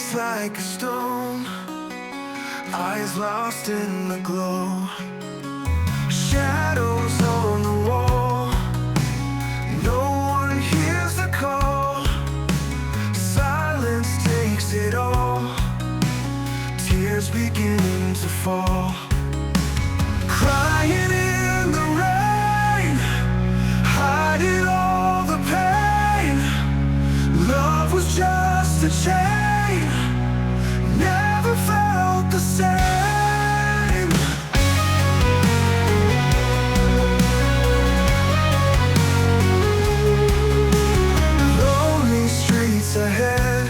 breaks like a stone, eyes lost in the glow. Shadows on the wall, no one hears the call. Silence takes it all, tears begin to fall. Crying in the rain, hiding all the pain. Love was just a chain, never felt the same. Lonely streets ahead,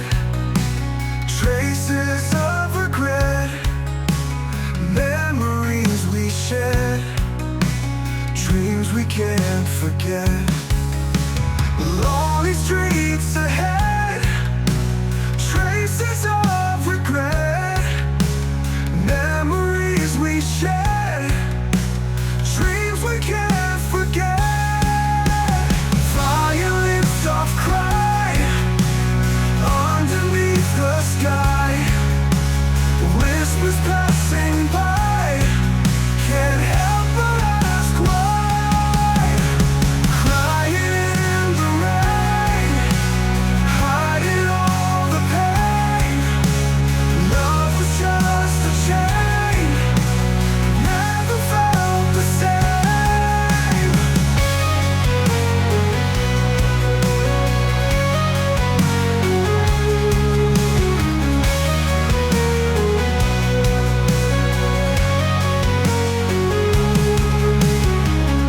traces of regret. Memories we shared, dreams we can't forget. Lonely streets ahead, traces of regret. Memories we shared, dreams we can't forget. Violent soft cry underneath the sky, whispers passing by, can't help but ask why. Crying in the rain, hiding all the pain. Love was just a chain, never felt the same.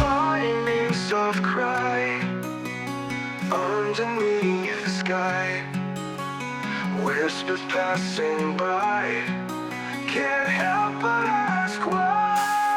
Lightnings of cry underneath the sky, whispers passing by, can't help but ask why.